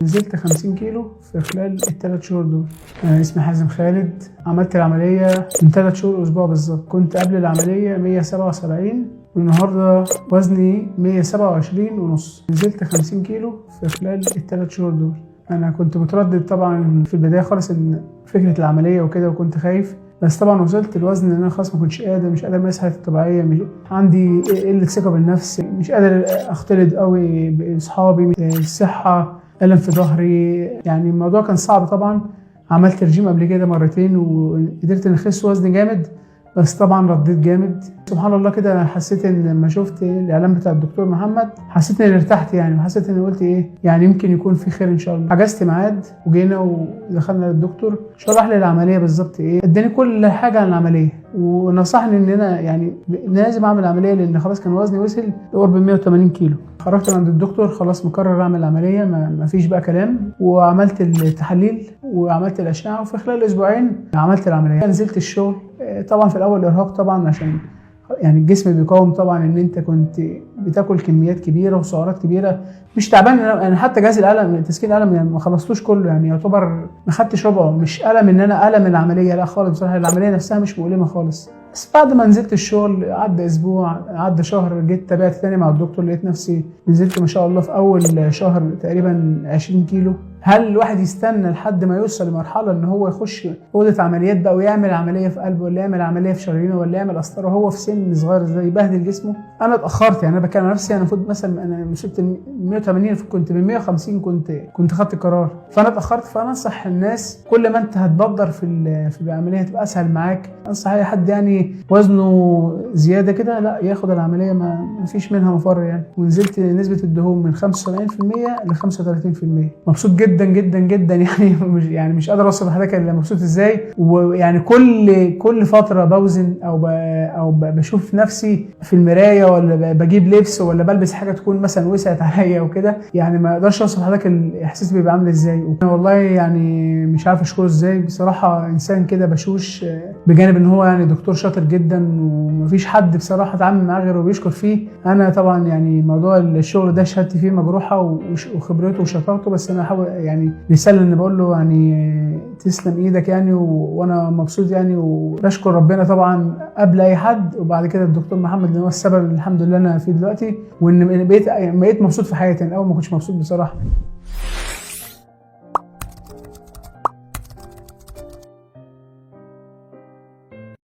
نزلت 50 كيلو في خلال ال3 شهور دول. أنا اسمي حازم خالد، عملت العملية من 3 شهور أسبوع بالظبط. كنت قبل العملية 177 والنهارده وزني 127 ونص. نزلت 50 كيلو في خلال ال3 شهور دول. أنا كنت متردد طبعا في البداية خالص إن فكرة العملية وكده، وكنت خايف، بس طبعا وصلت الوزن ان انا خلاص ما كنتش قادر، مش قادر امارس حياتي الطبيعيه، عندي قله ثقه بالنفس، مش قادر اختلط قوي باصحابي، الصحه، الم في ظهري، يعني الموضوع كان صعب طبعا. عملت رجيم قبل كده مرتين وقدرت ان اخس وزن جامد، بس طبعا رديت جامد. سبحان الله كده انا حسيت ان لما شفت الاعلان بتاع الدكتور محمد حسيت اني ارتحت، يعني وحسيت اني قلت ايه يعني يمكن يكون في خير ان شاء الله. حجزت ميعاد وجينا ودخلنا للدكتور، شرح لي العمليه بالظبط ايه، اداني كل حاجه عن العمليه ونصحني ان انا يعني لازم اعمل عمليه لان خلاص كان وزني وصل لقرب 180 كيلو. خرجت من عند الدكتور خلاص مقرر اعمل عمليه، ما فيش بقى كلام، وعملت التحاليل وعملت الاشعه، وفي خلال اسبوعين عملت العمليه. نزلت الشغل، طبعا في الاول ارهاق طبعا عشان يعني الجسم بيقاوم طبعا ان انت كنت بتاكل كميات كبيره وسعرات كبيره. مش تعبان انا حتى جهاز الالم تسكين الالم يعني ما خلصتوش كله، يعني يعتبر ما خدتش ربعه. مش الم ان انا الم العمليه، لا خالص بصراحه، العمليه نفسها مش مؤلمه خالص. بس بعد ما نزلت الشغل عدى اسبوع، عدى شهر، جيت تابعت تاني مع الدكتور، لقيت نفسي نزلت ما شاء الله في اول شهر تقريبا 20 كيلو. هل الواحد يستنى لحد ما يوصل لمرحله ان هو يخش اوضه عمليات بقى ويعمل عمليه في قلبه، ولا يعمل عمليه في شرايينه، ولا يعمل قسطره وهو في سن صغير ازاي يبهدل جسمه؟ انا اتاخرت، يعني انا بكلم نفسي، انا المفروض مثلا انا وصلت 180، كنت من 150 كنت خدت قرار، فانا اتاخرت. فانا انصح الناس كل ما انت هتبدر في العمليه هتبقى اسهل معاك. انصح اي حد يعني وزنه زياده كده لا ياخد العمليه، ما فيش منها مفر يعني. ونزلت نسبه الدهون من 75% ل 35%. مبسوط جدا جدا جدا يعني مش قادر اوصف لحضرتك انا مبسوط ازاي. ويعني كل فتره بوزن او بشوف نفسي في المرايه، ولا بجيب لبس، ولا بلبس حاجه تكون مثلا وسعت عليا وكده، يعني ما اقدرش اوصف لحضرتك الاحساس بيبقى عامل ازاي. والله يعني مش عارف اشكره ازاي بصراحه. انسان كده بشوش، بجانب ان هو يعني دكتور شاطر جدا ومفيش حد بصراحه اتعامل معاه غيره وبيشكر فيه. انا طبعا يعني موضوع الشغل ده شهادتي فيه مجروحه وخبرته وشطارته، بس انا احاول يعني رساله ان بقول له يعني تسلم ايدك يعني، وانا مبسوط يعني، وبشكر ربنا طبعا قبل اي حد، وبعد كده الدكتور محمد اللي هو السبب الحمد لله انا فيه دلوقتي، وان بقيت مبسوط في حياتي. الاول ما كنتش مبسوط بصراحه.